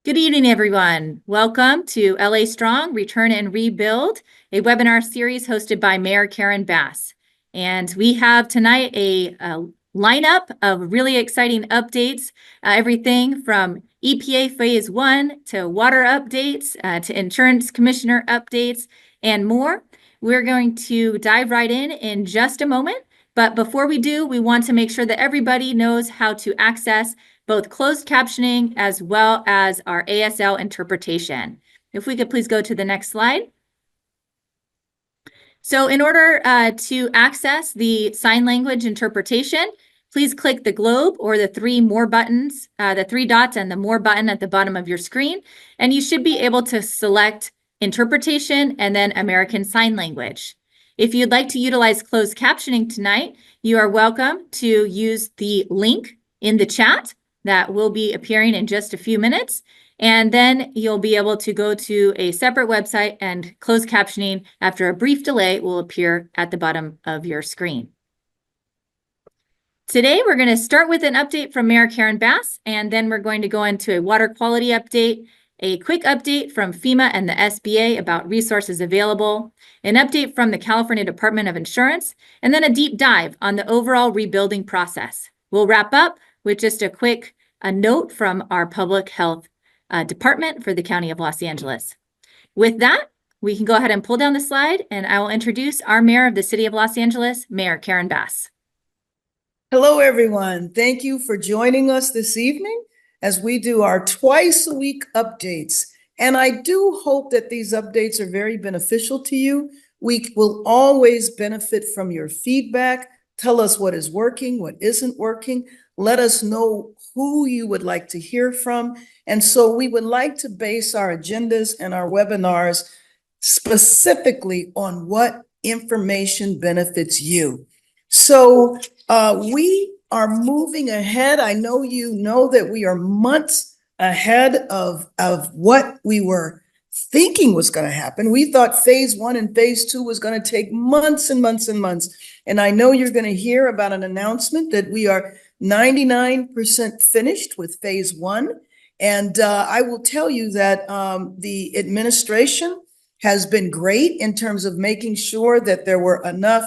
Good evening, everyone. Welcome to LA Strong, Return and Rebuild, a webinar series hosted by Mayor Karen Bass. And we have tonight a lineup of really exciting updates, everything from EPA Phase 1 to water updates, to insurance commissioner updates, and more. We're going to dive right in just a moment. But before we do, we want to make sure that everybody knows how to access both closed captioning as well as our ASL interpretation. If we could please go to the next slide. So in order to access the sign language interpretation, please click the globe or the three more buttons, the three dots and the more button at the bottom of your screen, and you should be able to select interpretation and then American Sign Language. If you'd like to utilize closed captioning tonight, you are welcome to use the link in the chat that will be appearing in just a few minutes. And then you'll be able to go to a separate website, and closed captioning after a brief delay will appear at the bottom of your screen. Today, we're going to start with an update from Mayor Karen Bass, and then we're going to go into a water quality update, a quick update from FEMA and the SBA about resources available, an update from the California Department of Insurance, and then a deep dive on the overall rebuilding process. We'll wrap up with just a quick note from our public health department for the County of Los Angeles. With that, we can go ahead and pull down the slide, and I will introduce our mayor of the City of Los Angeles, Mayor Karen Bass. Hello, everyone. Thank you for joining us this evening as we do our twice-a-week updates. And I do hope that these updates are very beneficial to you. We will always benefit from your feedback. Tell us what is working, what isn't working. Let us know who you would like to hear from. And so we would like to base our agendas and our webinars specifically on what information benefits you. So we are moving ahead. I know you know that we are months ahead of what we were thinking was going to happen. We thought phase 1 and phase 2 was going to take months and months and months. And I know you're going to hear about an announcement that we are 99% finished with phase 1. And I will tell you that the administration has been great in terms of making sure that there were enough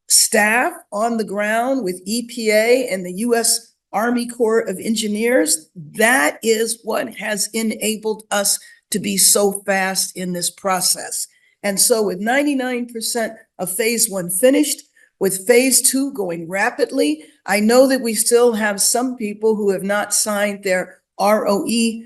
staff on the ground with EPA and the U.S. Army Corps of Engineers. That is what has enabled us to be so fast in this process. And so with 99% of phase 1 finished, with phase 2 going rapidly, I know that we still have some people who have not signed their ROE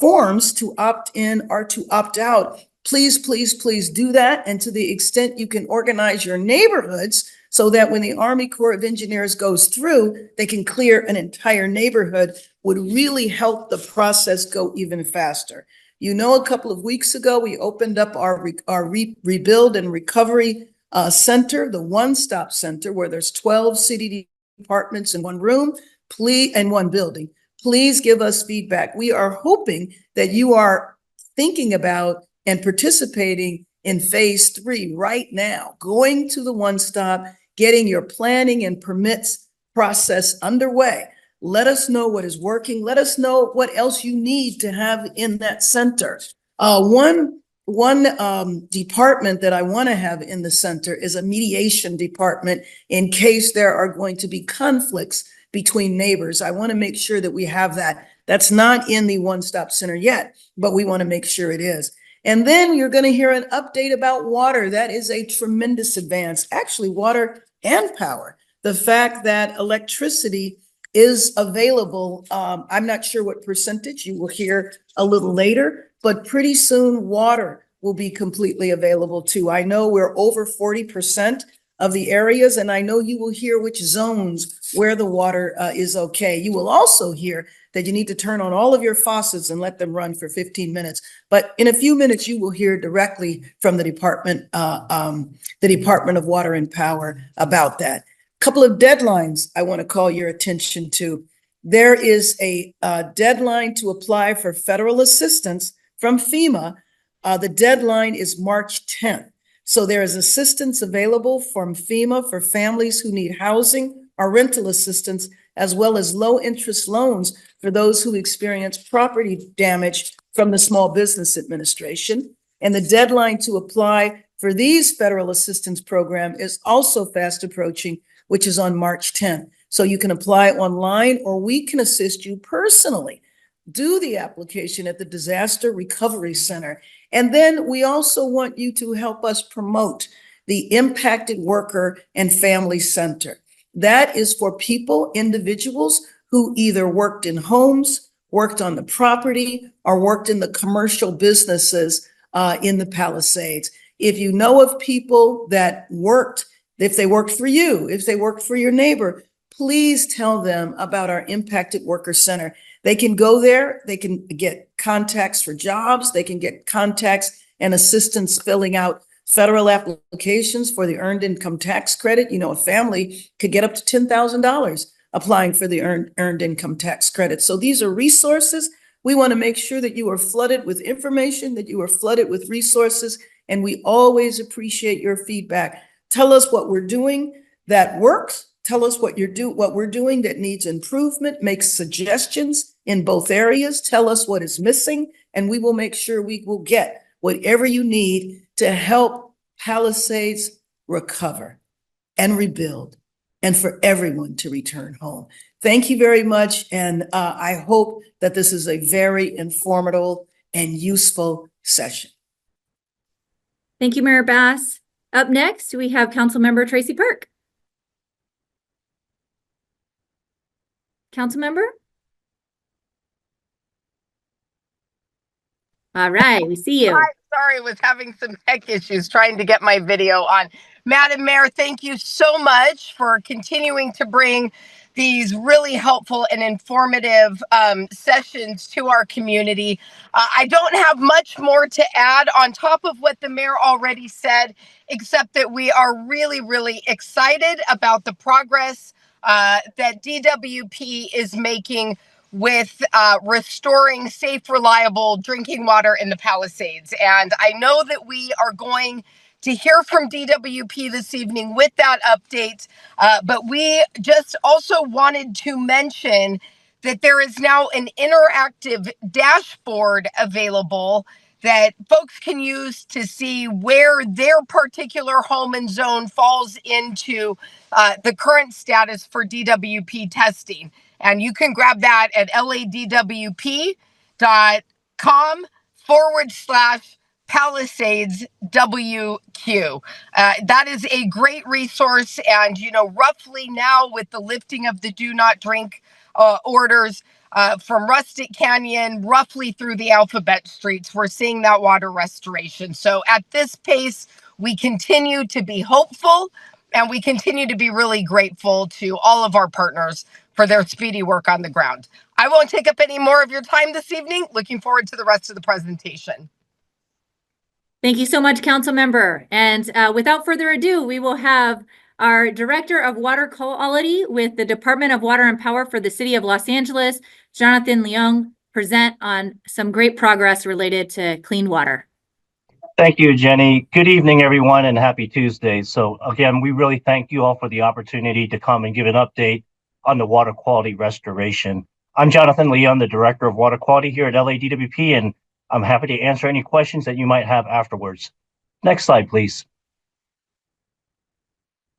forms to opt in or to opt out. Please, please, please do that. And to the extent you can organize your neighborhoods so that when the Army Corps of Engineers goes through, they can clear an entire neighborhood, would really help the process go even faster. You know, a couple of weeks ago, we opened up our rebuild and recovery center, the one-stop center, where there's 12 city departments in one room, and one building. Please give us feedback. We are hoping that you are thinking about and participating in phase 3 right now, going to the one-stop, getting your planning and permits process underway. Let us know what is working. Let us know what else you need to have in that center. One department that I want to have in the center is a mediation department in case there are going to be conflicts between neighbors. I want to make sure that we have that. That's not in the one-stop center yet, but we want to make sure it is. And then you're going to hear an update about water. That is a tremendous advance, actually water and power. The fact that electricity is available, I'm not sure what percentage, you will hear a little later, but pretty soon water will be completely available too. I know we're over 40% of the areas, and I know you will hear which zones where the water is okay. You will also hear that you need to turn on all of your faucets and let them run for 15 minutes. But in a few minutes, you will hear directly from the Department of Water and Power about that. Couple of deadlines I want to call your attention to. There is a deadline to apply for federal assistance from FEMA. The deadline is March 10th. So there is assistance available from FEMA for families who need housing or rental assistance as well as low-interest loans for those who experience property damage from the Small Business Administration. And the deadline to apply for these federal assistance program is also fast approaching, which is on March 10th. So you can apply online, or we can assist you personally. Do the application at the Disaster Recovery Center. And then we also want you to help us promote the Impacted Worker and Family Center. That is for people, individuals who either worked in homes, worked on the property, or worked in the commercial businesses in the Palisades. If you know of people that worked, if they worked for you, if they worked for your neighbor, please tell them about our Impacted Worker Center. They can go there, they can get contacts for jobs, they can get contacts and assistance filling out federal applications for the Earned Income Tax Credit. You know, a family could get up to $10,000 applying for the Earned Income Tax Credit. So these are resources. We want to make sure that you are flooded with information, that you are flooded with resources, and we always appreciate your feedback. Tell us what we're doing that works. Tell us what we're doing that needs improvement. Make suggestions in both areas. Tell us what is missing, and we will make sure we will get whatever you need to help Palisades recover and rebuild, and for everyone to return home. Thank you very much, and I hope that this is a very informative and useful session. Thank you, Mayor Bass. Up next, we have Councilmember Tracy Perk. Councilmember? All right, we see you. Hi, sorry, was having some tech issues trying to get my video on. Madam Mayor, thank you so much for continuing to bring these really helpful and informative sessions to our community. I don't have much more to add on top of what the mayor already said, except that we are really, really excited about the progress that DWP is making with restoring safe, reliable drinking water in the Palisades. And I know that we are going to hear from DWP this evening with that update, but we just also wanted to mention that there is now an interactive dashboard available that folks can use to see where their particular home and zone falls into the current status for DWP testing. And you can grab that at ladwp.com/Palisades WQ. That is a great resource. And, you know, roughly now with the lifting of the do not drink orders from Rustic Canyon, roughly through the alphabet streets, we're seeing that water restoration. So at this pace, we continue to be hopeful, and we continue to be really grateful to all of our partners for their speedy work on the ground. I won't take up any more of your time this evening. Looking forward to the rest of the presentation. Thank you so much, Councilmember. And without further ado, we will have our Director of Water Quality with the Department of Water and Power for the City of Los Angeles, Jonathan Leung, present on some great progress related to clean water. Thank you, Jenny. Good evening, everyone, and happy Tuesday. So again, we really thank you all for the opportunity to come and give an update on the water quality restoration. I'm Jonathan Leung, the Director of Water Quality here at LADWP, and I'm happy to answer any questions that you might have afterwards. Next slide, please.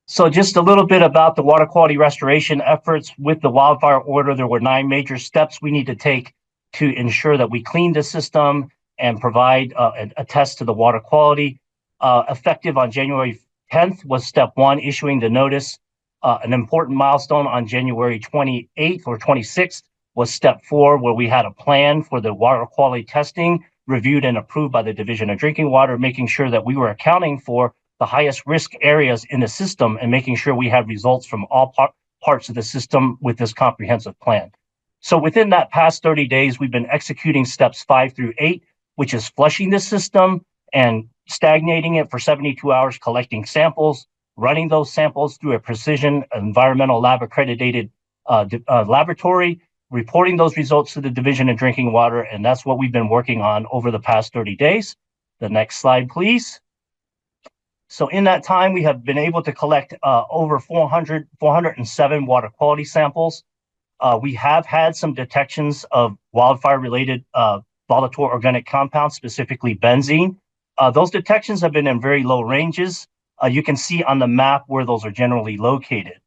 So just a little bit about the water quality restoration efforts. With the wildfire order, there were 9 major steps we need to take to ensure that we clean the system and provide and attest to the water quality. Effective on January 10th was step 1, issuing the notice. An important milestone on January 28th or 26th was step 4, where we had a plan for the water quality testing reviewed and approved by the Division of Drinking Water, making sure that we were accounting for the highest risk areas in the system and making sure we had results from all parts of the system with this comprehensive plan. So within that past 30 days, we've been executing steps 5 through 8, which is flushing the system and stagnating it for 72 hours, collecting samples, running those samples through a precision environmental lab accredited laboratory, reporting those results to the Division of Drinking Water, and that's what we've been working on over the past 30 days. The next slide, please. So in that time, we have been able to collect over 407 water quality samples. We have had some detections of wildfire-related volatile organic compounds, specifically benzene. Those detections have been in very low ranges. You can see on the map where those are generally located.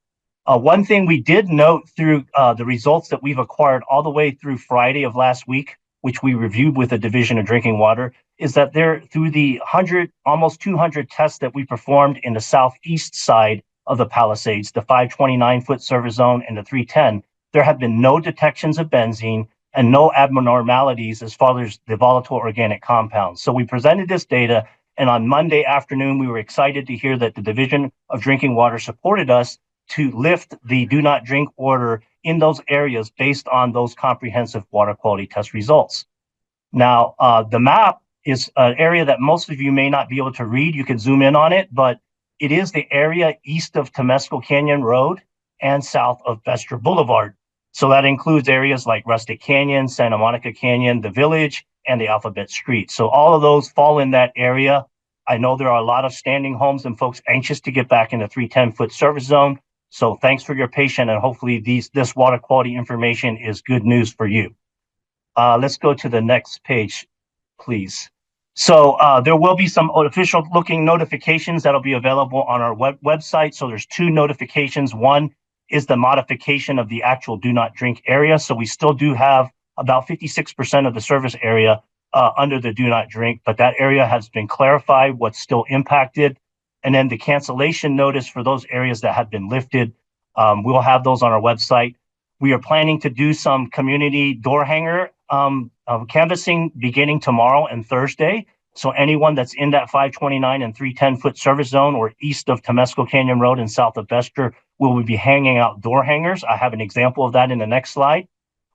One thing we did note through the results that we've acquired all the way through Friday of last week, which we reviewed with the Division of Drinking Water, is that there, through the almost 200 tests that we performed in the southeast side of the Palisades, the 529-foot service zone and the 310, there have been no detections of benzene and no abnormalities as far as the volatile organic compounds. So we presented this data, and on Monday afternoon, we were excited to hear that the Division of Drinking Water supported us to lift the do not drink order in those areas based on those comprehensive water quality test results. Now, the map is an area that most of you may not be able to read. You can zoom in on it, but it is the area east of Temescal Canyon Road and south of Vester Boulevard. So that includes areas like Rustic Canyon, Santa Monica Canyon, the Village, and the Alphabet Street. So all of those fall in that area. I know there are a lot of standing homes and folks anxious to get back in the 310-foot service zone. So thanks for your patience, and hopefully this water quality information is good news for you. Let's go to the next page, please. So there will be some official looking notifications that'll be available on our website. So there's two notifications. One is the modification of the actual do not drink area. So we still do have about 56% of the service area under the do not drink, but that area has been clarified, what's still impacted. And then the cancellation notice for those areas that have been lifted, we'll have those on our website. We are planning to do some community door hanger canvassing beginning tomorrow and Thursday. So anyone that's in that 529 and 310-foot service zone or east of Temescal Canyon Road and south of Vester will be hanging out door hangers. I have an example of that in the next slide.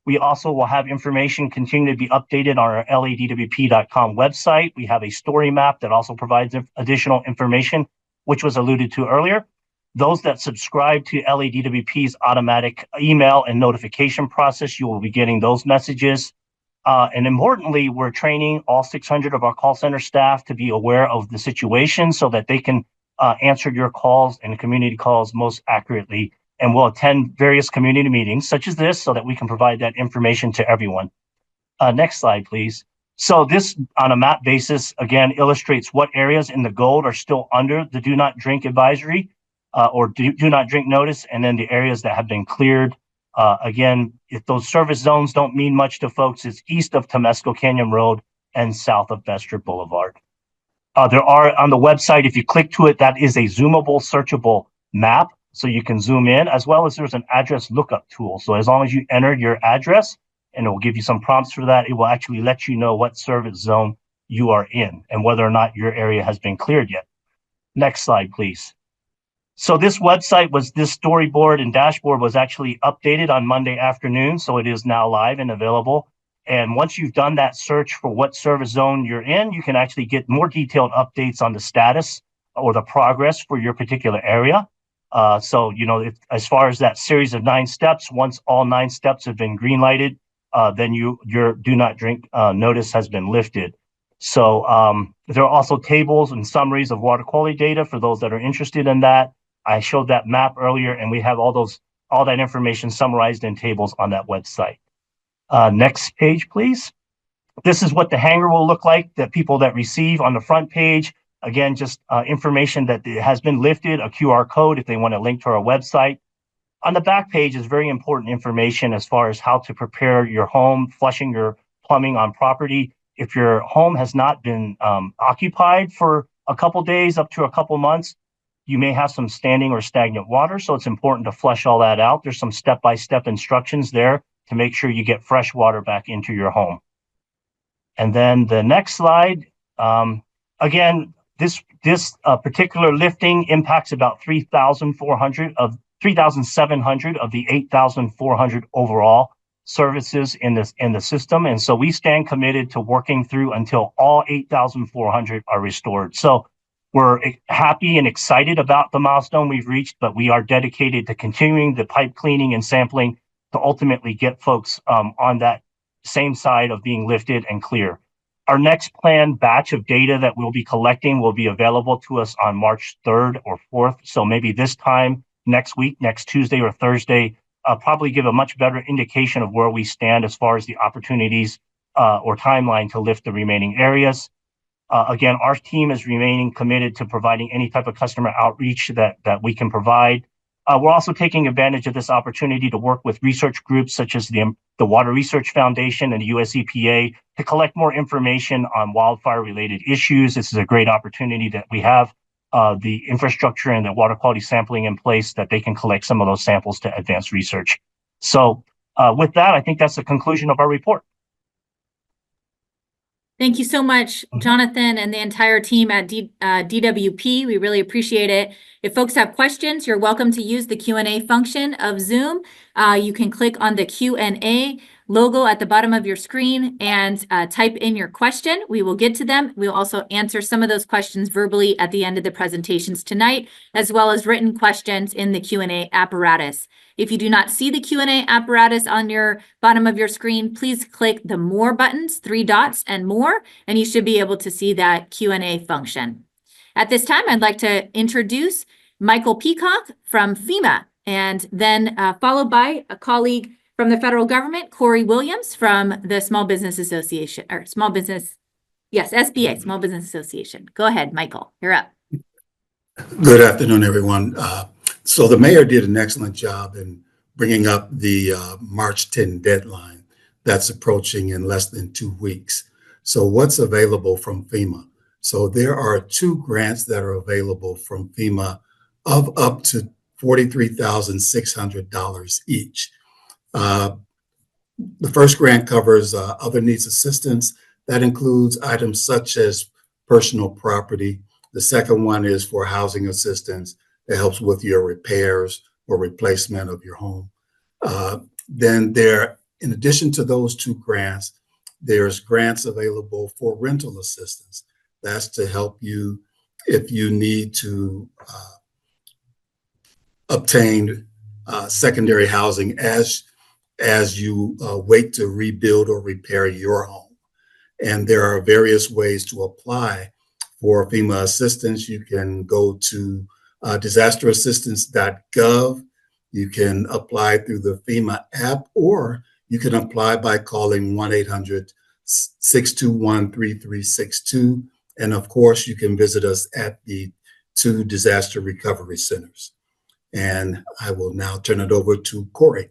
We also will have information continue to be updated on our ladwp.com website. We have a story map that also provides additional information, which was alluded to earlier. Those that subscribe to LADWP's automatic email and notification process, you will be getting those messages. And importantly, we're training all 600 of our call center staff to be aware of the situation so that they can answer your calls and community calls most accurately. And we'll attend various community meetings such as this so that we can provide that information to everyone. Next slide, please. So this, on a map basis, again, illustrates what areas in the gold are still under the do not drink advisory or do not drink notice, and then the areas that have been cleared. Again, if those service zones don't mean much to folks, it's east of Temescal Canyon Road and south of Vester Boulevard. There are on the website, if you click to it, that is a zoomable, searchable map. So you can zoom in, as well as there's an address lookup tool. So as long as you enter your address, and it will give you some prompts for that, it will actually let you know what service zone you are in and whether or not your area has been cleared yet. Next slide, please. So this website this storyboard and dashboard was actually updated on Monday afternoon. So it is now live and available. And once you've done that search for what service zone you're in, you can actually get more detailed updates on the status or the progress for your particular area. So, as far as that series of 9 steps, once all 9 steps have been green lighted, then your do not drink notice has been lifted. So there are also tables and summaries of water quality data for those that are interested in that. I showed that map earlier, and we have all that information summarized in tables on that website. Next page, please. This is what the hanger will look like, the people that receive on the front page. Again, just information that has been lifted, a QR code if they want to link to our website. On the back page is very important information as far as how to prepare your home, flushing your plumbing on property. If your home has not been occupied for a couple days up to a couple months, you may have some standing or stagnant water. So it's important to flush all that out. There's some step-by-step instructions there to make sure you get fresh water back into your home. And then the next slide, again, this particular lifting impacts about 3,700 of the 8,400 overall services in the system. And so we stand committed to working through until all 8,400 are restored. So we're happy and excited about the milestone we've reached, but we are dedicated to continuing the pipe cleaning and sampling to ultimately get folks on that same side of being lifted and clear. Our next planned batch of data that we'll be collecting will be available to us on March 3rd or 4th. So maybe this time next week, next Tuesday or Thursday, probably give a much better indication of where we stand as far as the opportunities or timeline to lift the remaining areas. Again, our team is remaining committed to providing any type of customer outreach that we can provide. We're also taking advantage of this opportunity to work with research groups such as the Water Research Foundation and the US EPA to collect more information on wildfire-related issues. This is a great opportunity that we have the infrastructure and the water quality sampling in place that they can collect some of those samples to advance research. So with that, I think that's the conclusion of our report. Thank you so much, Jonathan, and the entire team at DWP. We really appreciate it. If folks have questions, you're welcome to use the Q&A function of Zoom. You can click on the Q&A logo at the bottom of your screen and type in your question. We will get to them. We'll also answer some of those questions verbally at the end of the presentations tonight, as well as written questions in the Q&A apparatus. If you do not see the Q&A apparatus on your bottom of your screen, please click the More buttons, 3 dots and More, and you should be able to see that Q&A function. At this time, I'd like to introduce Michael Peacock from FEMA, and then followed by a colleague from the federal government, Corey Williams from the Small Business Association, or SBA, Small Business Association. Go ahead, Michael, you're up. Good afternoon, everyone. So the mayor did an excellent job in bringing up the March 10 deadline that's approaching in less than 2 weeks. So what's available from FEMA? So there are 2 grants that are available from FEMA of up to $43,600 each. The first grant covers other needs assistance. That includes items such as personal property. The second one is for housing assistance that helps with your repairs or replacement of your home. Then in addition to those 2 grants, there's grants available for rental assistance. That's to help you if you need to obtain secondary housing as you wait to rebuild or repair your home. And there are various ways to apply for FEMA assistance. You can go to disasterassistance.gov. You can apply through the FEMA app, or you can apply by calling 1-800-621-3362. And of course, you can visit us at the 2 disaster recovery centers. And I will now turn it over to Corey.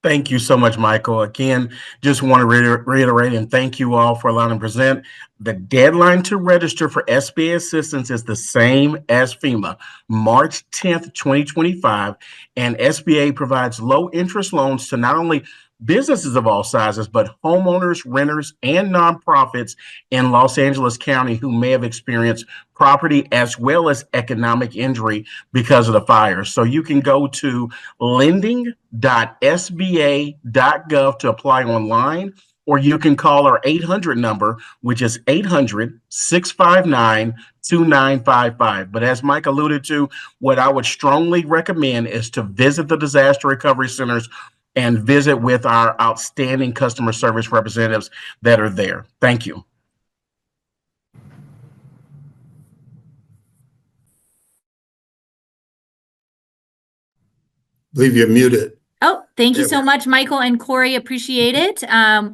Thank you so much, Michael. Again, just want to reiterate and thank you all for allowing me to present. The deadline to register for SBA assistance is the same as FEMA, March 10th, 2025. And SBA provides low interest loans to not only businesses of all sizes, but homeowners, renters, and nonprofits in Los Angeles County who may have experienced property as well as economic injury because of the fires. So you can go to lending.sba.gov to apply online, or you can call our 800 number, which is 800-659-2955. But as Mike alluded to, what I would strongly recommend is to visit the disaster recovery centers and visit with our outstanding customer service representatives that are there. Thank you. I believe you're muted. Oh, thank you so much, Michael and Corey. Appreciate it.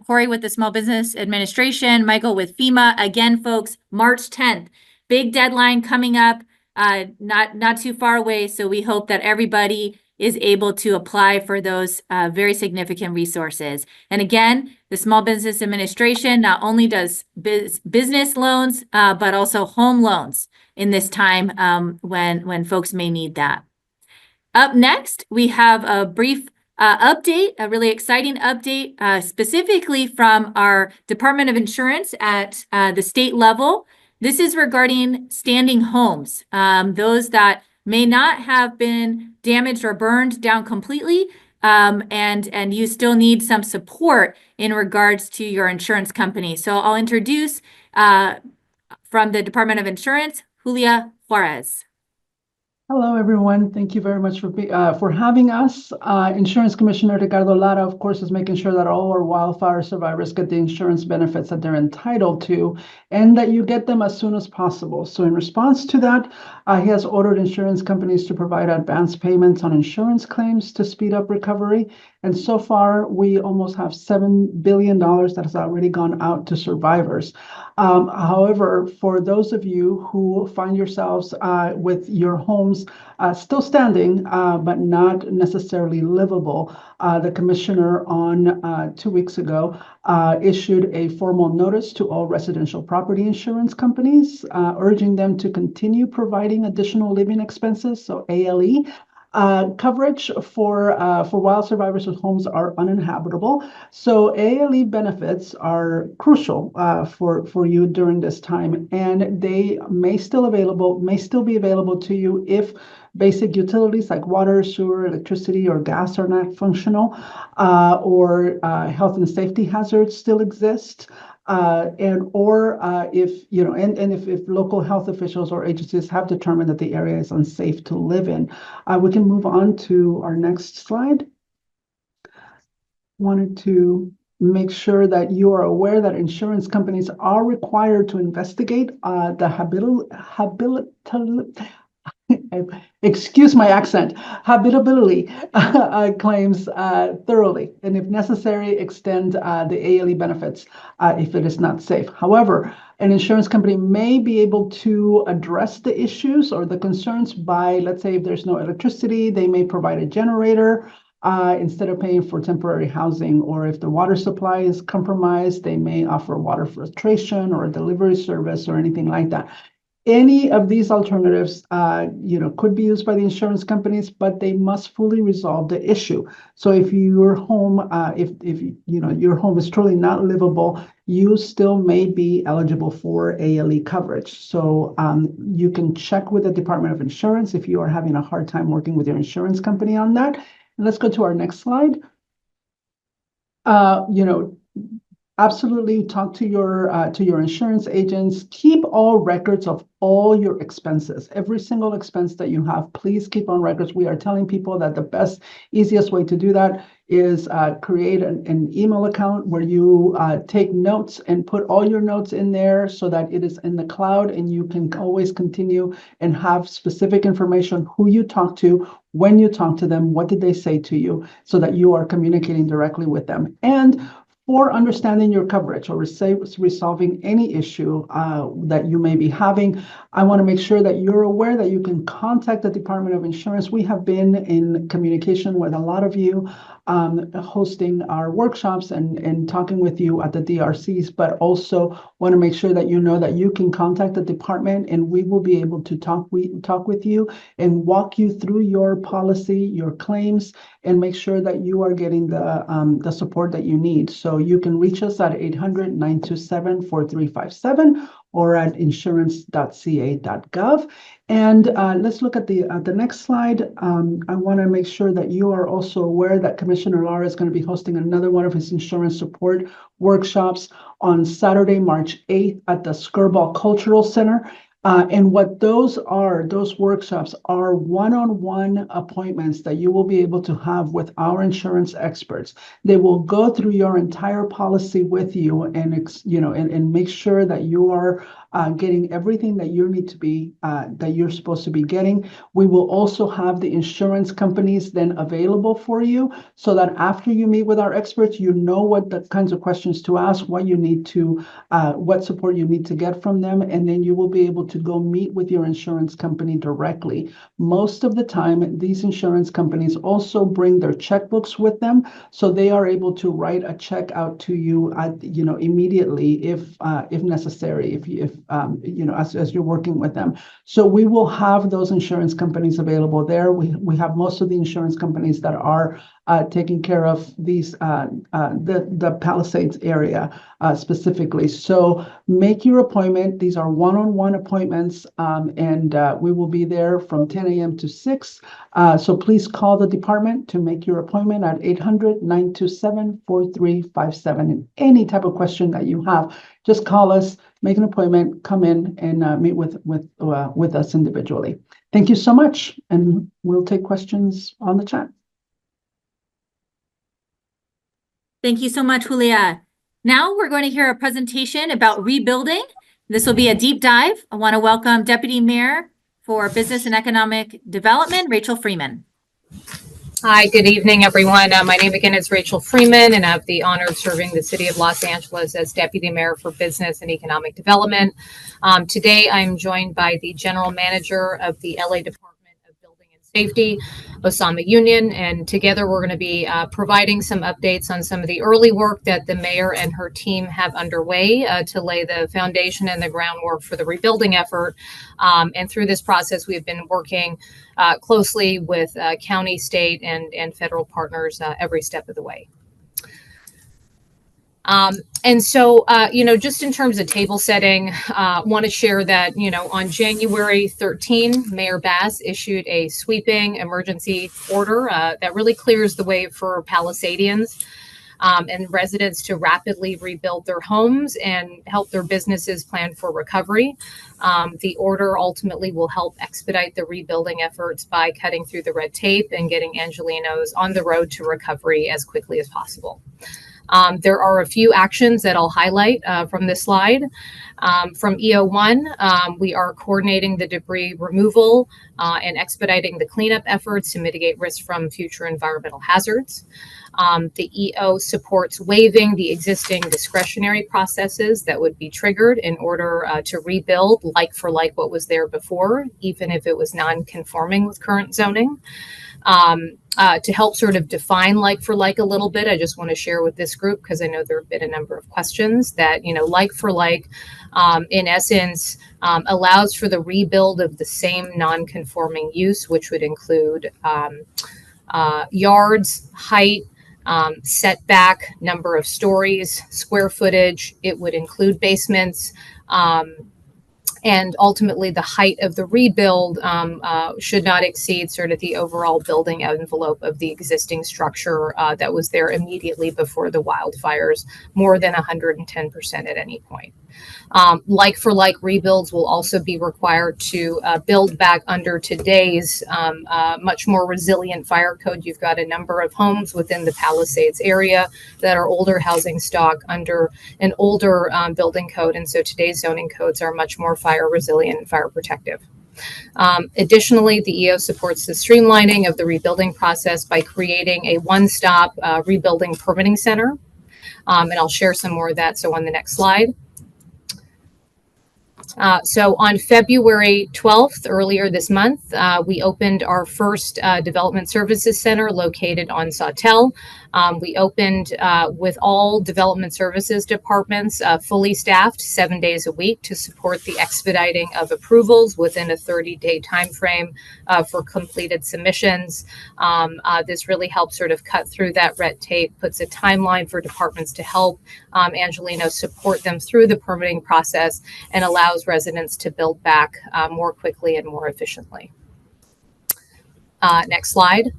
Corey with the Small Business Administration, Michael with FEMA. Again, folks, March 10th, big deadline coming up, not too far away. So we hope that everybody is able to apply for those very significant resources. And again, the Small Business Administration not only does business loans, but also home loans in this time when folks may need that. Up next, we have a brief update, a really exciting update, specifically from our Department of Insurance at the state level. This is regarding standing homes, those that may not have been damaged or burned down completely, and you still need some support in regards to your insurance company. So I'll introduce from the Department of Insurance, Julia Juarez. Hello, everyone. Thank you very much for having us. Insurance Commissioner Ricardo Lara, of course, is making sure that all our wildfire survivors get the insurance benefits that they're entitled to, and that you get them as soon as possible. So in response to that, he has ordered insurance companies to provide advance payments on insurance claims to speed up recovery. And so far, we almost have $7 billion that has already gone out to survivors. However, for those of you who find yourselves with your homes still standing, but not necessarily livable, the commissioner on 2 weeks ago issued a formal notice to all residential property insurance companies, urging them to continue providing additional living expenses, so ALE, coverage for wild survivors whose homes are uninhabitable. So ALE benefits are crucial for you during this time, and they may still be available to you if basic utilities like water, sewer, electricity, or gas are not functional, or health and safety hazards still exist. If local health officials or agencies have determined that the area is unsafe to live in. We can move on to our next slide. Wanted to make sure that you are aware that insurance companies are required to investigate the excuse my accent, habitability claims thoroughly, and if necessary, extend the ALE benefits if it is not safe. However, an insurance company may be able to address the issues or the concerns by, let's say, if there's no electricity, they may provide a generator instead of paying for temporary housing, or if the water supply is compromised, they may offer water filtration or a delivery service or anything like that. Any of these alternatives, could be used by the insurance companies, but they must fully resolve the issue. So if your home, if your home is truly not livable, you still may be eligible for ALE coverage. So you can check with the Department of Insurance if you are having a hard time working with your insurance company on that. And let's go to our next slide. Absolutely talk to your insurance agents. Keep all records of all your expenses. Every single expense that you have, please keep on records. We are telling people that the best, easiest way to do that is create an email account where you take notes and put all your notes in there so that it is in the cloud, and you can always continue and have specific information, who you talk to, when you talk to them, what did they say to you, so that you are communicating directly with them. And for understanding your coverage or resolving any issue that you may be having, I want to make sure that you're aware that you can contact the Department of Insurance. We have been in communication with a lot of you, hosting our workshops and talking with you at the DRCs, but also want to make sure that you know that you can contact the department, and we will be able to talk with you and walk you through your policy, your claims, and make sure that you are getting the support that you need. So you can reach us at 800-927-4357 or at insurance.ca.gov. And let's look at the next slide. I want to make sure that you are also aware that Commissioner Lara is going to be hosting another one of his insurance support workshops on Saturday, March 8th at the Skirball Cultural Center. And what those workshops are one-on-one appointments that you will be able to have with our insurance experts. They will go through your entire policy with you and make sure that you are getting everything that you need to be, that you're supposed to be getting. We will also have the insurance companies then available for you, so that after you meet with our experts, you know what the kinds of questions to ask, what you need to, what support you need to get from them, and then you will be able to go meet with your insurance company directly. Most of the time, these insurance companies also bring their checkbooks with them, so they are able to write a check out to you immediately if necessary, as you're working with them. So we will have those insurance companies available there. We have most of the insurance companies that are taking care of these the Palisades area specifically. So make your appointment. These are one-on-one appointments, and we will be there from 10 a.m. to 6. So please call the department to make your appointment at 800-927-4357. And any type of question that you have, just call us, make an appointment, come in and meet with us individually. Thank you so much, and we'll take questions on the chat. Thank you so much, Julia. Now we're going to hear a presentation about rebuilding. This will be a deep dive. I want to welcome Deputy Mayor for Business and Economic Development, Rachel Freeman. Hi, good evening, everyone. My name again is Rachel Freeman, and I have the honor of serving the City of Los Angeles as Deputy Mayor for Business and Economic Development. Today, I'm joined by the General Manager of the LA Department of Building and Safety, Osama Union, and together we're going to be providing some updates on some of the early work that the Mayor and her team have underway to lay the foundation and the groundwork for the rebuilding effort. And through this process, we've been working closely with county, state, and federal partners every step of the way. And so, just in terms of table setting, want to share that, on January 13, Mayor Bass issued a sweeping emergency order that really clears the way for Palisadians and residents to rapidly rebuild their homes and help their businesses plan for recovery. The order ultimately will help expedite the rebuilding efforts by cutting through the red tape and getting Angelenos on the road to recovery as quickly as possible. There are a few actions that I'll highlight from this slide. From EO1, we are coordinating the debris removal and expediting the cleanup efforts to mitigate risk from future environmental hazards. The EO supports waiving the existing discretionary processes that would be triggered in order to rebuild like for like what was there before, even if it was non-conforming with current zoning. To help sort of define like for like a little bit, I just want to share with this group, because I know there have been a number of questions, that, like for like, in essence, allows for the rebuild of the same non-conforming use, which would include yards, height, setback, number of stories, square footage. It would include basements. And ultimately, the height of the rebuild should not exceed sort of the overall building envelope of the existing structure that was there immediately before the wildfires, more than 110% at any point. Like for like rebuilds will also be required to build back under today's much more resilient fire code. You've got a number of homes within the Palisades area that are older housing stock under an older building code. And so today's zoning codes are much more fire resilient and fire protective. Additionally, the EO supports the streamlining of the rebuilding process by creating a one-stop rebuilding permitting center. And I'll share some more of that. So on the next slide. So on February 12th, earlier this month, we opened our first development services center located on Sawtelle. We opened with all development services departments fully staffed 7 days a week to support the expediting of approvals within a 30-day time frame for completed submissions. This really helps sort of cut through that red tape, puts a timeline for departments to help Angelenos support them through the permitting process, and allows residents to build back more quickly and more efficiently. Next slide.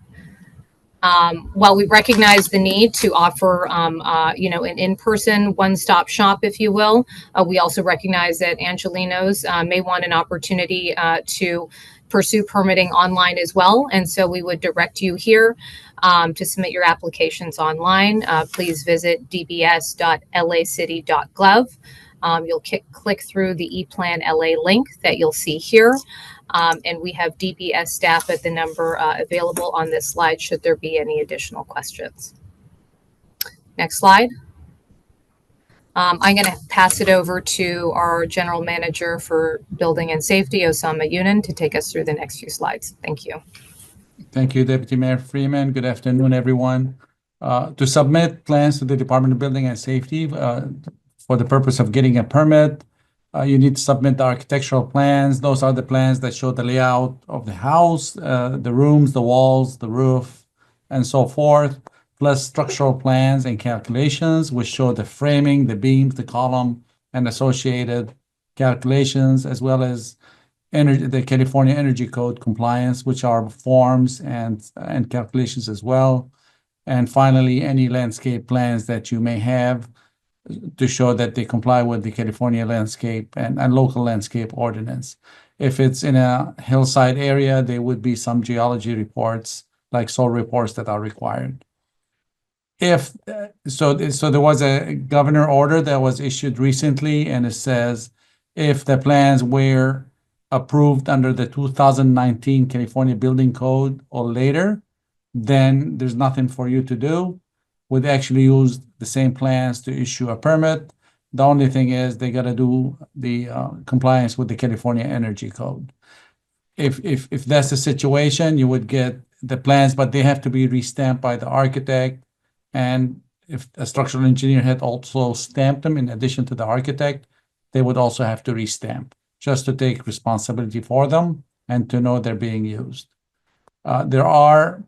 While we recognize the need to offer, an in-person one-stop shop, if you will, we also recognize that Angelenos may want an opportunity to pursue permitting online as well. And so we would direct you here to submit your applications online. Please visit dbs.lacity.gov. You'll click through the ePlan LA link that you'll see here. And we have DBS staff at the number available on this slide should there be any additional questions. Next slide. I'm going to pass it over to our General Manager for Building and Safety, Osama Union, to take us through the next few slides. Thank you. Thank you, Deputy Mayor Freeman. Good afternoon, everyone. To submit plans to the Department of Building and Safety for the purpose of getting a permit, you need to submit the architectural plans. Those are the plans that show the layout of the house, the rooms, the walls, the roof, and so forth, plus structural plans and calculations, which show the framing, the beams, the column, and associated calculations, as well as the California Energy Code compliance, which are forms and calculations as well. And finally, any landscape plans that you may have to show that they comply with the California landscape and local landscape ordinance. If it's in a hillside area, there would be some geology reports, like soil reports, that are required. So there was a governor order that was issued recently, and it says if the plans were approved under the 2019 California Building Code or later, then there's nothing for you to do. We'd actually use the same plans to issue a permit. The only thing is they got to do the compliance with the California Energy Code. If that's the situation, you would get the plans, but they have to be re-stamped by the architect. And if a structural engineer had also stamped them in addition to the architect, they would also have to re-stamp, just to take responsibility for them and to know they're being used. There are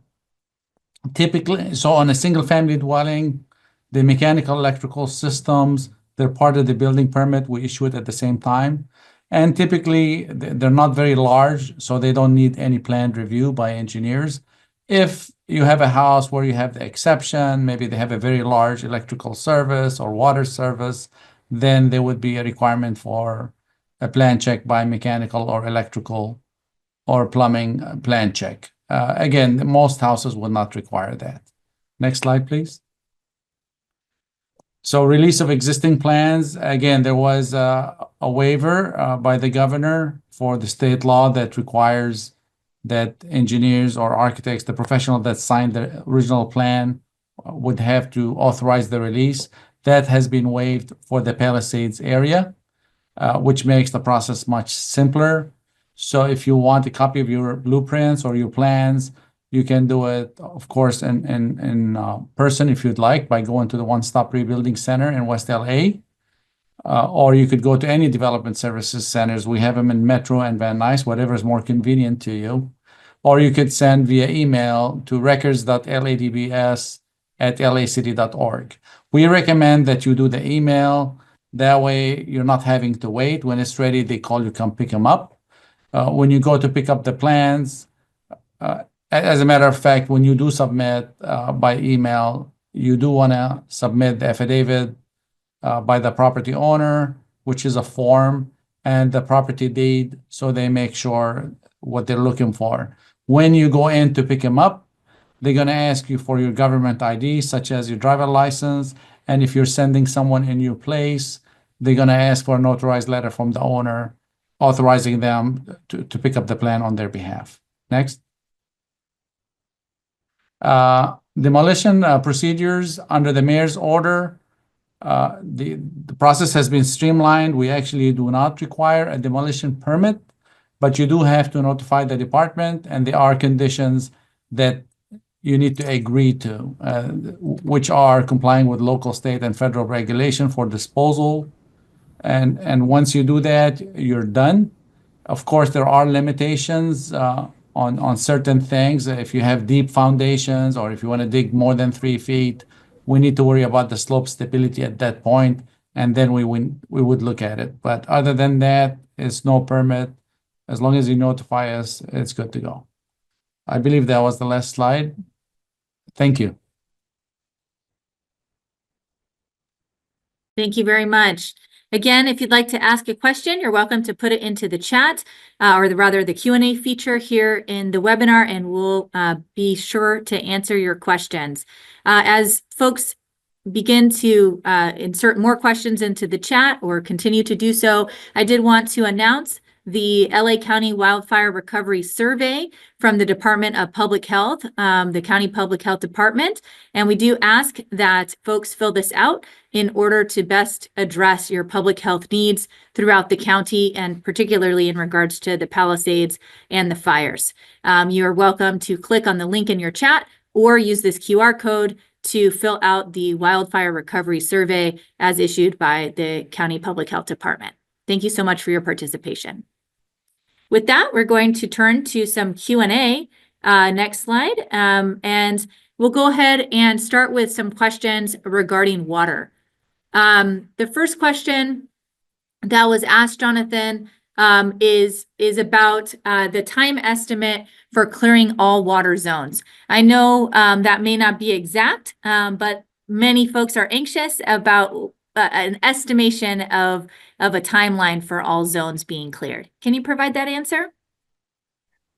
typically, so on a single family dwelling, the mechanical electrical systems, they're part of the building permit. We issue it at the same time. And typically, they're not very large, so they don't need any planned review by engineers. If you have a house where you have the exception, maybe they have a very large electrical service or water service, then there would be a requirement for a plan check by mechanical or electrical or plumbing plan check. Again, most houses will not require that. Next slide, please. So release of existing plans. Again, there was a waiver by the governor for the state law that requires that engineers or architects, the professional that signed the original plan, would have to authorize the release. That has been waived for the Palisades area, which makes the process much simpler. So if you want a copy of your blueprints or your plans, you can do it, of course, in person if you'd like, by going to the One Stop Rebuilding Center in West LA. Or you could go to any development services centers. We have them in Metro and Van Nuys, whatever is more convenient to you. Or you could send via email to records.ladbs@lacity.org. We recommend that you do the email. That way, you're not having to wait. When it's ready, they call you, come pick them up. When you go to pick up the plans, as a matter of fact, when you do submit by email, you do want to submit the affidavit by the property owner, which is a form, and the property deed, so they make sure what they're looking for. When you go in to pick them up, they're going to ask you for your government ID, such as your driver license. And if you're sending someone in your place, they're going to ask for a notarized letter from the owner authorizing them to pick up the plan on their behalf. Next. Demolition procedures under the mayor's order. The process has been streamlined. We actually do not require a demolition permit, but you do have to notify the department, and there are conditions that you need to agree to, which are complying with local, state, and federal regulation for disposal. And once you do that, you're done. Of course, there are limitations on certain things. If you have deep foundations or if you want to dig more than 3 feet, we need to worry about the slope stability at that point, and then we would look at it. But other than that, it's no permit. As long as you notify us, it's good to go. I believe that was the last slide. Thank you. Thank you very much. Again, if you'd like to ask a question, you're welcome to put it into the chat or rather the Q&A feature here in the webinar, and we'll be sure to answer your questions. As folks begin to insert more questions into the chat or continue to do so, I did want to announce the LA County Wildfire Recovery Survey from the Department of Public Health, the County Public Health Department. And we do ask that folks fill this out in order to best address your public health needs throughout the county, and particularly in regards to the Palisades and the fires. You are welcome to click on the link in your chat or use this QR code to fill out the Wildfire Recovery Survey as issued by the County Public Health Department. Thank you so much for your participation. With that, we're going to turn to some Q&A. Next slide. And we'll go ahead and start with some questions regarding water. The first question that was asked, Jonathan, is about the time estimate for clearing all water zones. I know that may not be exact, but many folks are anxious about an estimation of a timeline for all zones being cleared. Can you provide that answer?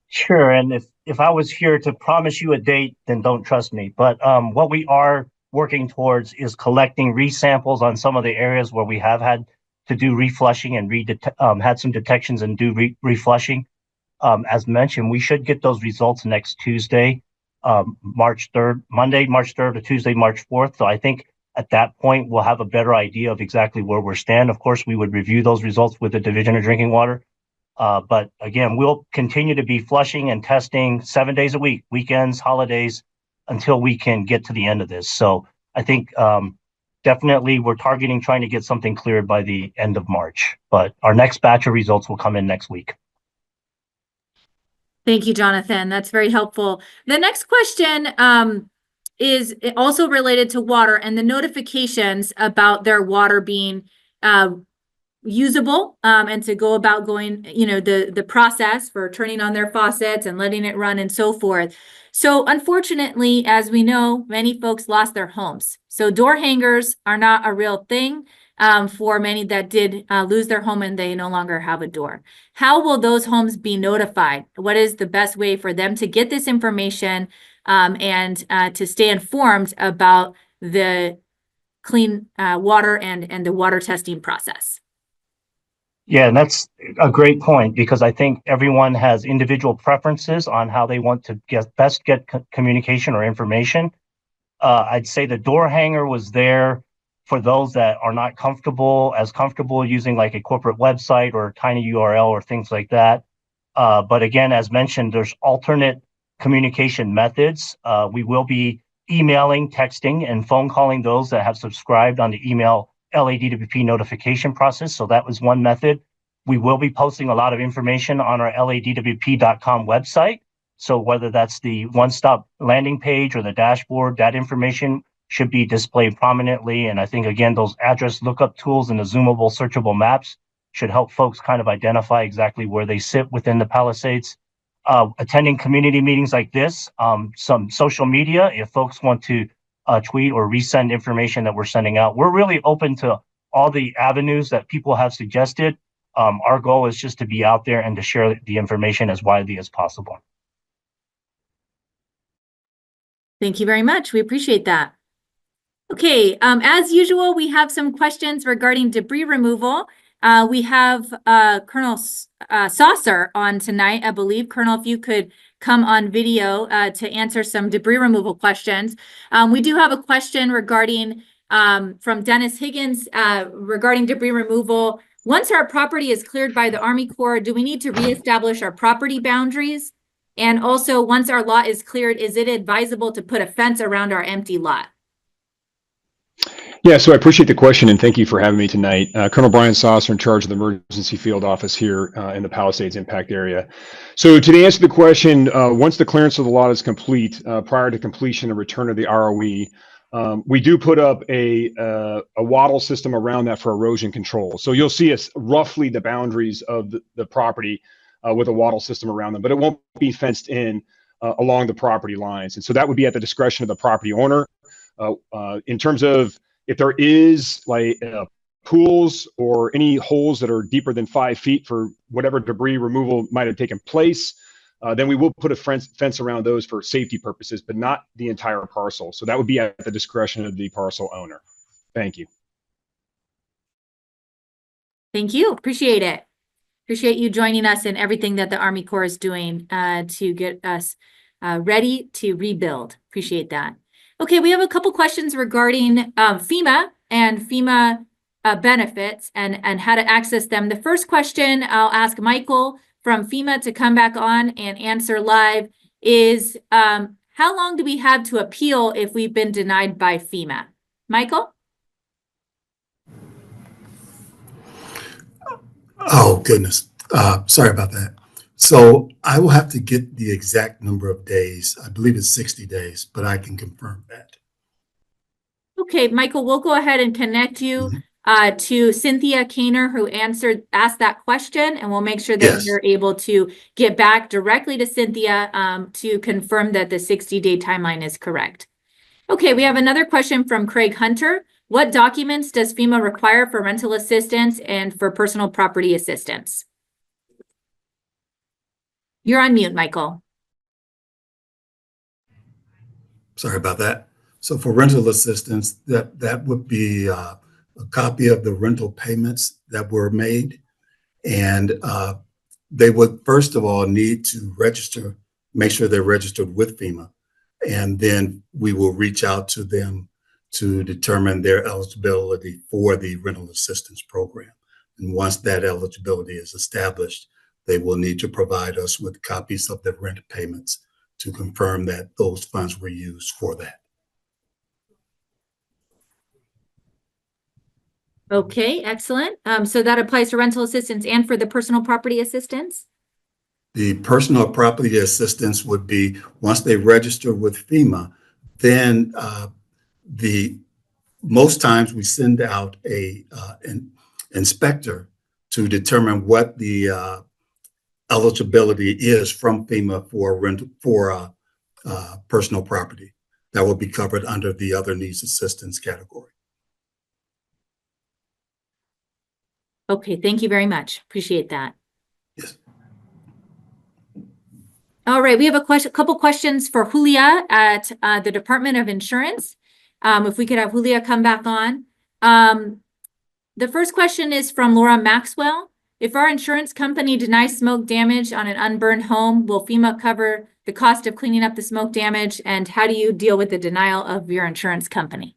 Sure. And if I was here to promise you a date, then don't trust me. But what we are working towards is collecting resamples on some of the areas where we have had to do reflushing and had some detections and do reflushing. As mentioned, we should get those results next Tuesday, March 3rd, Monday, March 3rd to Tuesday, March 4th. So I think at that point, we'll have a better idea of exactly where we're stand. Of course, we would review those results with the Division of Drinking Water. But again, we'll continue to be flushing and testing 7 days a week, weekends, holidays, until we can get to the end of this. So I think definitely we're targeting trying to get something cleared by the end of March. But our next batch of results will come in next week. Thank you, Jonathan. That's very helpful. The next question is also related to water and the notifications about their water being usable, and to go about going, the process for turning on their faucets and letting it run and so forth. So unfortunately, as we know, many folks lost their homes. So door hangers are not a real thing for many that did lose their home and they no longer have a door. How will those homes be notified? What is the best way for them to get this information and to stay informed about the clean water and the water testing process? Yeah, and that's a great point because I think everyone has individual preferences on how they want to get communication or information. I'd say the door hanger was there for those that are not comfortable using like a corporate website or a tiny URL or things like that. But again, as mentioned, there's alternate communication methods. We will be emailing, texting, and phone calling those that have subscribed on the email LADWP notification process. So that was one method. We will be posting a lot of information on our ladwp.com website. So whether that's the one-stop landing page or the dashboard, that information should be displayed prominently. And I think, again, those address lookup tools and the zoomable, searchable maps should help folks kind of identify exactly where they sit within the Palisades. Attending community meetings like this, some social media, if folks want to tweet or resend information that we're sending out. We're really open to all the avenues that people have suggested. Our goal is just to be out there and to share the information as widely as possible. Thank you very much. We appreciate that. Okay, as usual, we have some questions regarding debris removal. We have Colonel Saucer on tonight, I believe. Colonel, if you could come on video to answer some debris removal questions. We do have a question regarding from Dennis Higgins regarding debris removal. Once our property is cleared by the Army Corps, do we need to reestablish our property boundaries? And also, once our lot is cleared, is it advisable to put a fence around our empty lot? Yeah, so I appreciate the question and thank you for having me tonight. Colonel Brian Saucer in charge of the Emergency Field Office here in the Palisades Impact Area. So to answer the question, once the clearance of the lot is complete, prior to completion and return of the ROE, we do put up a wattle system around that for erosion control. So you'll see us roughly the boundaries of the property with a wattle system around them, but it won't be fenced in along the property lines. And so that would be at the discretion of the property owner. In terms of if there is like pools or any holes that are deeper than 5 feet for whatever debris removal might have taken place, then we will put a fence around those for safety purposes, but not the entire parcel. So that would be at the discretion of the parcel owner. Thank you. Thank you. Appreciate it. Appreciate you joining us in everything that the Army Corps is doing to get us ready to rebuild. Appreciate that. Okay, we have a couple questions regarding FEMA and FEMA benefits and how to access them. The first question I'll ask Michael from FEMA to come back on and answer live is how long do we have to appeal if we've been denied by FEMA? Michael? Oh, goodness. Sorry about that. So I will have to get the exact number of days. I believe it's 60 days, but I can confirm that. Okay, Michael, we'll go ahead and connect you to Cynthia Kaner, who asked that question, and we'll make sure that Yes. you're able to get back directly to Cynthia to confirm that the 60-day timeline is correct. Okay, we have another question from Craig Hunter. What documents does FEMA require for rental assistance and for personal property assistance? You're on mute, Michael. Sorry about that. So for rental assistance, that would be a copy of the rental payments that were made. And they would, first of all, need to register, make sure they're registered with FEMA. And then we will reach out to them to determine their eligibility for the rental assistance program. And once that eligibility is established, they will need to provide us with copies of the rent payments to confirm that those funds were used for that. Okay, excellent. So that applies to rental assistance and for the personal property assistance? The personal property assistance would be, once they register with FEMA, then most times we send out an inspector to determine what the eligibility is from FEMA for personal property that will be covered under the other needs assistance category. Okay, thank you very much. Appreciate that. Yes. All right, we have a couple questions for Julia at the Department of Insurance. If we could have Julia come back on. The first question is from Laura Maxwell. If our insurance company denies smoke damage on an unburned home, will FEMA cover the cost of cleaning up the smoke damage? And how do you deal with the denial of your insurance company?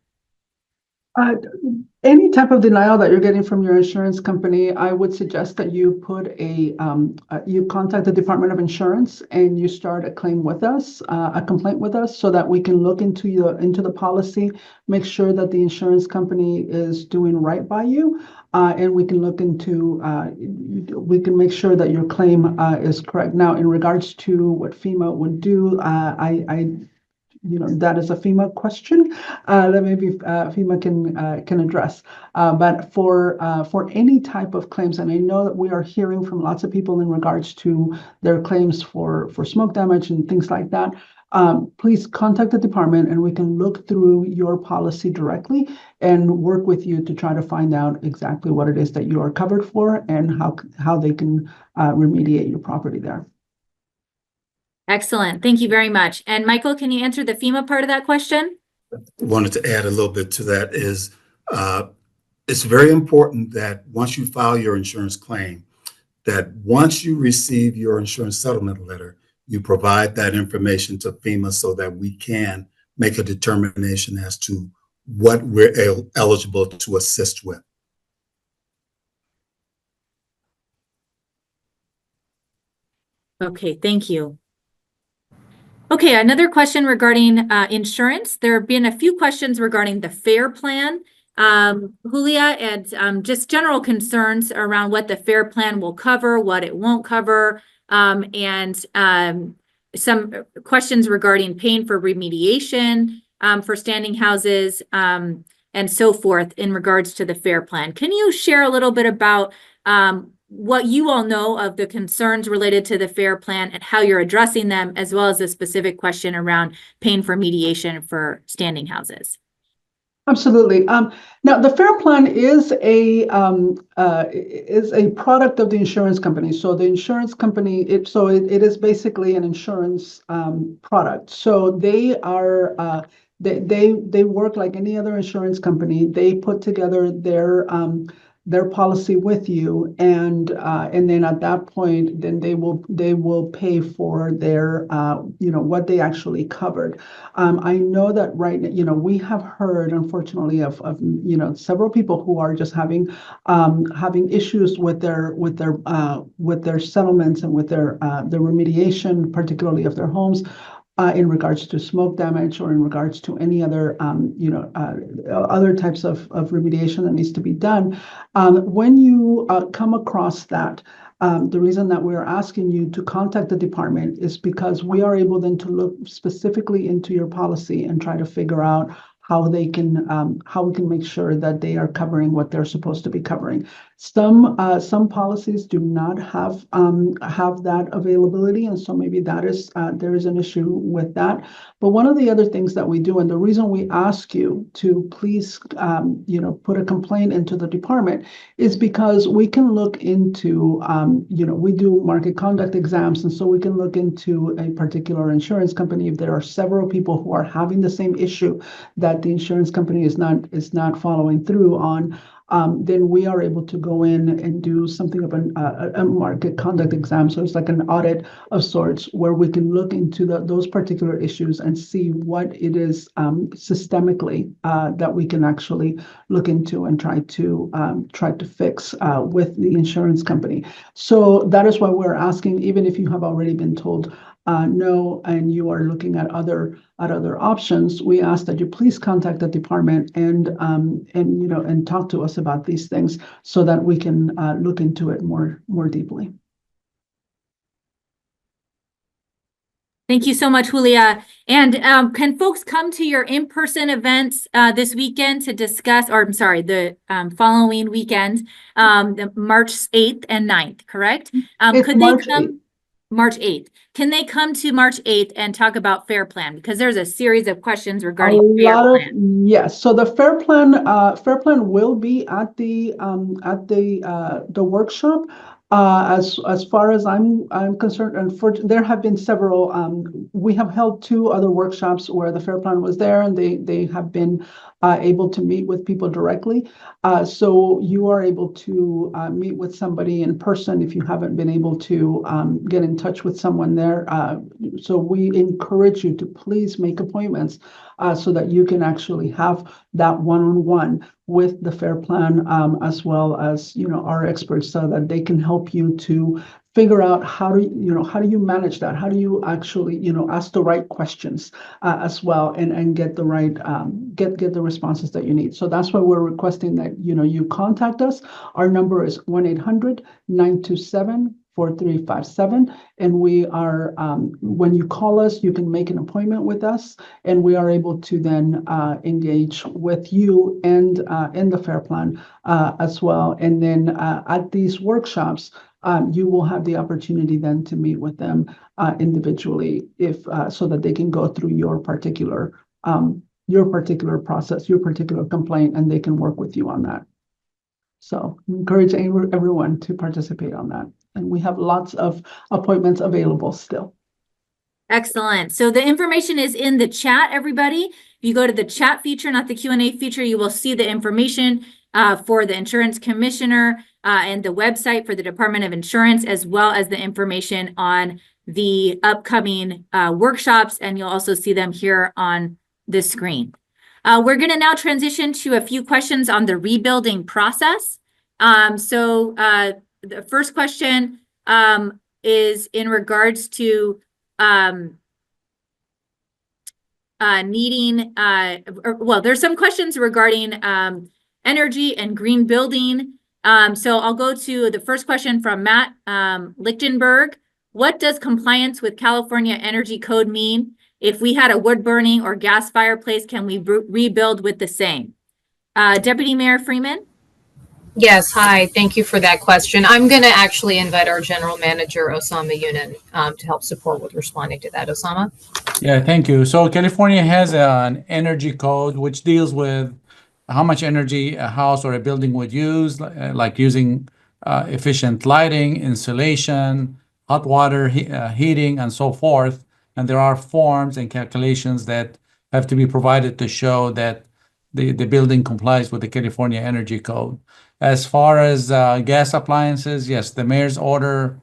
Any type of denial that you're getting from your insurance company, I would suggest that you put you contact the Department of Insurance and you start a claim with us, a complaint with us, so that we can look into the policy, make sure that the insurance company is doing right by you, and we can look into, we can make sure that your claim is correct. Now, in regards to what FEMA would do, that is a FEMA question that maybe FEMA can address. But for any type of claims, and I know that we are hearing from lots of people in regards to their claims for smoke damage and things like that, please contact the department and we can look through your policy directly and work with you to try to find out exactly what it is that you are covered for and how they can remediate your property there. Excellent. Thank you very much. And Michael, can you answer the FEMA part of that question? Wanted to add a little bit to that is it's very important that once you file your insurance claim, that once you receive your insurance settlement letter, you provide that information to FEMA so that we can make a determination as to what we're eligible to assist with. Okay, thank you. Okay, another question regarding insurance. There have been a few questions regarding the FAIR plan. Julia, and just general concerns around what the FAIR plan will cover, what it won't cover, and some questions regarding paying for remediation for standing houses and so forth in regards to the FAIR plan. Can you share a little bit about what you all know of the concerns related to the FAIR plan and how you're addressing them, as well as a specific question around paying for mediation for standing houses? Absolutely. Now, the FAIR plan is a product of the insurance company. So the insurance company, it is basically an insurance product. So they are they work like any other insurance company. They put together their policy with you, and then at that point, then they will pay for their what they actually covered. I know that we have heard, unfortunately, of several people who are just having issues with their settlements and with their remediation, particularly of their homes. In regards to smoke damage or in regards to any other, other types of remediation that needs to be done. When you come across that, The reason that we're asking you to contact the department is because we are able then to look specifically into your policy and try to figure out how we can make sure that they are covering what they're supposed to be covering. Some policies do not have that availability, and so maybe that is there is an issue with that. But one of the other things that we do, and the reason we ask you to please put a complaint into the department, is because we can look into we do market conduct exams, and so we can look into a particular insurance company. If there are several people who are having the same issue that the insurance company is not following through on, then we are able to go in and do something of a market conduct exam. So it's like an audit of sorts where we can look into those particular issues and see what it is systemically that we can actually look into and try to fix with the insurance company. So that is why we're asking, even if you have already been told no, and you are looking at other options, we ask that you please contact the department and talk to us about these things so that we can look into it more deeply. Thank you so much, Julia. And can folks come to your in-person events this weekend to discuss, or I'm sorry, the following weekend, the March 8th and 9th, correct? Could they come? March 8th. Can they come to March 8th and talk about FAIR Plan? Because there's a series of questions regarding FAIR Plan. Yes. So the FAIR Plan will be at the workshop. As far as I'm concerned, and there have been several. We have held 2 other workshops where the FAIR Plan was there, and they have been able to meet with people directly. So you are able to meet with somebody in person if you haven't been able to get in touch with someone there. So we encourage you to please make appointments so that you can actually have that one-on-one with the FAIR Plan, as well as our experts, so that they can help you to figure out how do you manage that? How do you actually ask the right questions as well, and get the right get the responses that you need. So that's why we're requesting that you contact us. Our number is 1-800-927-4357, and we are when you call us, you can make an appointment with us, and we are able to then engage with you and in the FAIR Plan as well. And then at these workshops, you will have the opportunity then to meet with them individually, so that they can go through your particular process, your particular complaint, and they can work with you on that. So we encourage everyone to participate on that. And we have lots of appointments available still. Excellent. So the information is in the chat, everybody. If you go to the chat feature, not the Q&A feature, you will see the information for the insurance commissioner and the website for the Department of Insurance, as well as the information on the upcoming workshops, and you'll also see them here on the screen. We're going to now transition to a few questions on the rebuilding process. The first question is in regards to needing, there's some questions regarding energy and green building. So I'll go to the first question from Matt Lichtenberg. What does compliance with California Energy Code mean? If we had a wood burning or gas fireplace, can we rebuild with the same? Deputy Mayor Freeman? Yes, hi. Thank you for that question. I'm going to actually invite our General Manager, Osama Yunan, to help support with responding to that. Osama? Yeah, thank you. So California has an energy code which deals with how much energy a house or a building would use, like using efficient lighting, insulation, hot water heating, and so forth. And there are forms and calculations that have to be provided to show that the building complies with the California Energy Code. As far as gas appliances, yes, the mayor's order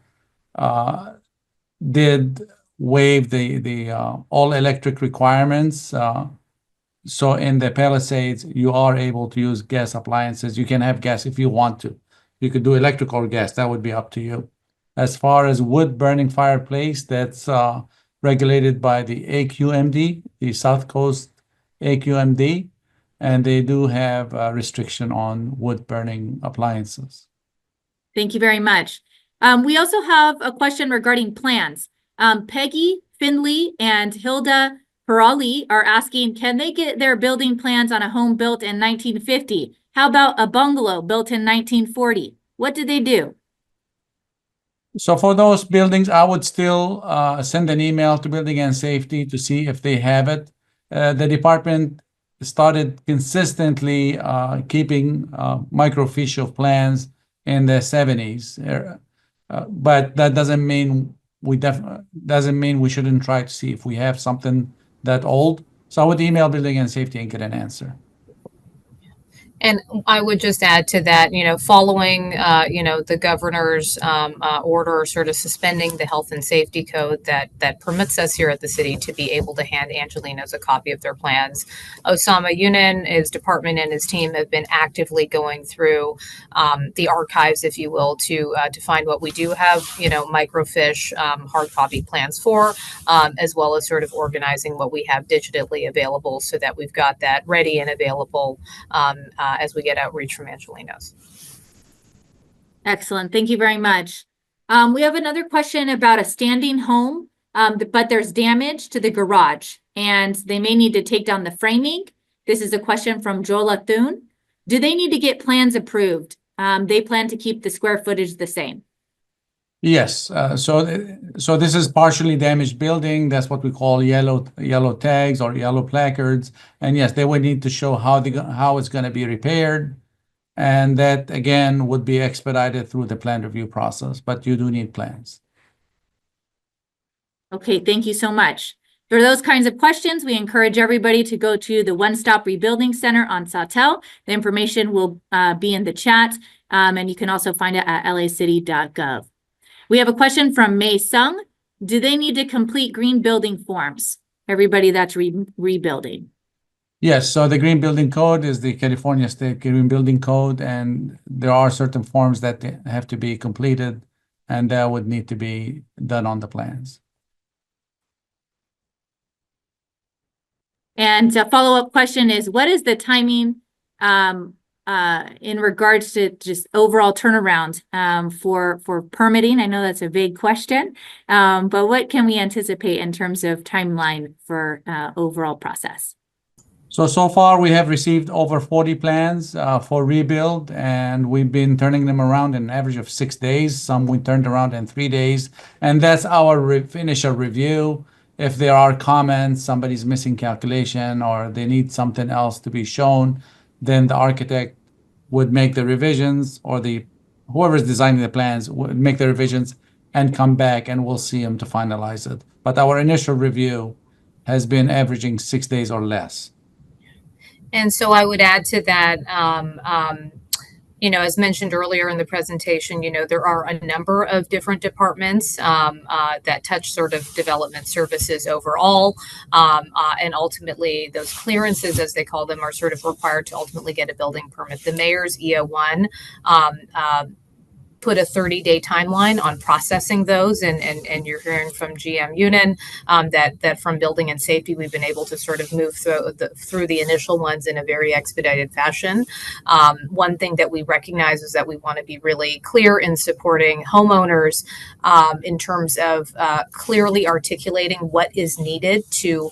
did waive the all electric requirements. So in the Palisades, you are able to use gas appliances. You can have gas if you want to. You could do electric or gas. That would be up to you. As far as wood burning fireplace, that's regulated by the AQMD, the South Coast AQMD, and they do have a restriction on wood burning appliances. Thank you very much. We also have a question regarding plans. Peggy Finley and Hilda Perali are asking, can they get their building plans on a home built in 1950? How about a bungalow built in 1940? What did they do? So for those buildings, I would still send an email to Building and Safety to see if they have it. The department started consistently keeping microfiche of plans in the 70s. But that doesn't mean we shouldn't try to see if we have something that old. So I would email Building and Safety and get an answer. And I would just add to that, following, the governor's order sort of suspending the health and safety code that permits us here at the city to be able to hand Angelenos a copy of their plans. Osama Yunin, his department, and his team have been actively going through the archives, if you will, to find what we do have, microfiche hard copy plans for, as well as sort of organizing what we have digitally available so that we've got that ready and available as we get outreach from Angelenos. Excellent. Thank you very much. We have another question about a standing home, but there's damage to the garage and they may need to take down the framing. This is a question from Jola Thune. Do they need to get plans approved? They plan to keep the square footage the same. Yes. So this is partially damaged building. That's what we call yellow tags or yellow placards. And yes, they would need to show how it's going to be repaired. And that, again, would be expedited through the plan review process. But you do need plans. Okay, thank you so much. For those kinds of questions, we encourage everybody to go to the One Stop Rebuilding Center on Sawtelle. The information will be in the chat, and you can also find it at lacity.gov. We have a question from Mei Sung. Do they need to complete green building forms? Everybody that's rebuilding. Yes, so the Green Building Code is the California State Green Building Code, and there are certain forms that have to be completed, and that would need to be done on the plans. And a follow-up question is, what is the timing in regards to just overall turnaround for permitting? I know that's a vague question, but what can we anticipate in terms of timeline for overall process? So far, we have received over 40 plans for rebuild, and we've been turning them around in an average of 6 days. Some we turned around in 3 days, and that's our initial review. If there are comments, somebody's missing calculation, or they need something else to be shown, then the architect would make the revisions, or whoever's designing the plans would make the revisions and come back, and we'll see them to finalize it. But our initial review has been averaging 6 days or less. And so I would add to that, as mentioned earlier in the presentation, there are a number of different departments that touch sort of development services overall. And ultimately, those clearances, as they call them, are sort of required to ultimately get a building permit. The mayor's EO1 put a 30-day timeline on processing those, and you're hearing from GM Yunin that from Building and Safety we've been able to sort of move through the initial ones in a very expedited fashion. One thing that we recognize is that we want to be really clear in supporting homeowners in terms of clearly articulating what is needed to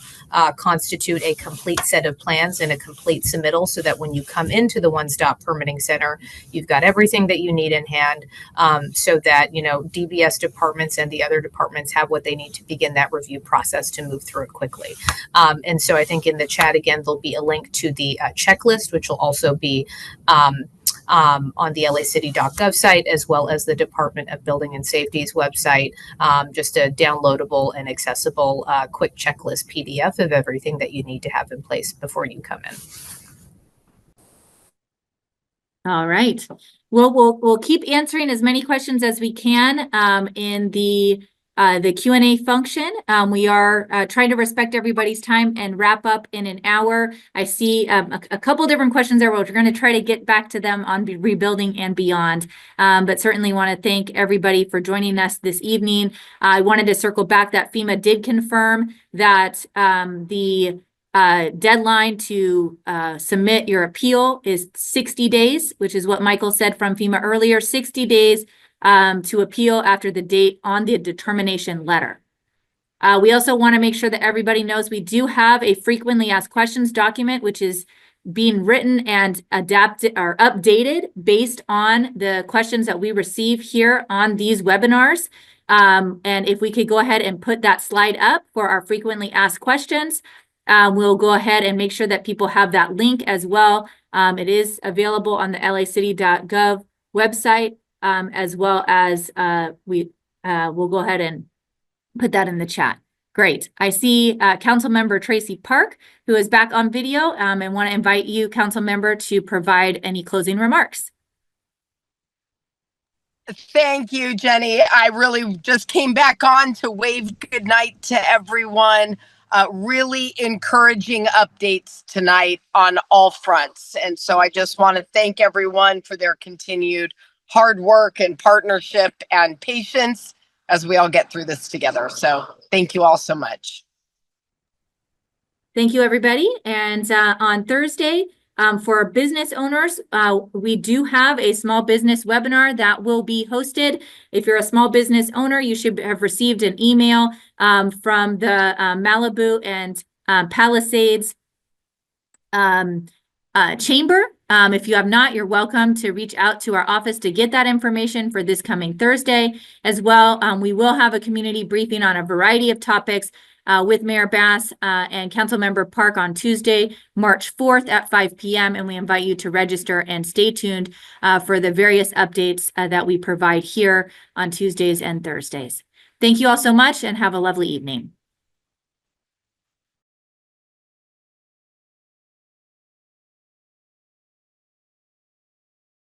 constitute a complete set of plans and a complete submittal, so that when you come into the one-stop permitting center, you've got everything that you need in hand, so that DBS departments and the other departments have what they need to begin that review process to move through it quickly. And so I think in the chat again there'll be a link to the checklist, which will also be on the lacity.gov site, as well as the Department of Building and Safety's website, just a downloadable and accessible quick checklist PDF of everything that you need to have in place before you come in. All right. Well, we'll keep answering as many questions as we can in the Q&A function. We are trying to respect everybody's time and wrap up in an hour. I see a couple different questions there. We're going to try to get back to them on rebuilding and beyond, but certainly want to thank everybody for joining us this evening. I wanted to circle back that FEMA did confirm that the deadline to submit your appeal is 60 days, which is what Michael said from FEMA earlier, 60 days to appeal after the date on the determination letter. We also want to make sure that everybody knows we do have a frequently asked questions document, which is being written and adapted or updated based on the questions that we receive here on these webinars. And if we could go ahead and put that slide up for our frequently asked questions, we'll go ahead and make sure that people have that link as well. It is available on the lacity.gov website, as well as we'll go ahead and put that in the chat. Great. I see Councilmember Tracy Park, who is back on video, and want to invite you, Councilmember, to provide any closing remarks. Thank you, Jenny. I really just came back on to wave goodnight to everyone. Really encouraging updates tonight on all fronts. And so I just want to thank everyone for their continued hard work and partnership and patience as we all get through this together. So thank you all so much. Thank you, everybody. And on Thursday, for business owners, we do have a small business webinar that will be hosted. If you're a small business owner, you should have received an email from the Malibu and Palisades chamber. If you have not, you're welcome to reach out to our office to get that information for this coming Thursday as well. We will have a community briefing on a variety of topics with Mayor Bass and Councilmember Park on Tuesday, March 4th at 5 p.m. And we invite you to register and stay tuned for the various updates that we provide here on Tuesdays and Thursdays. Thank you all so much and have a lovely evening.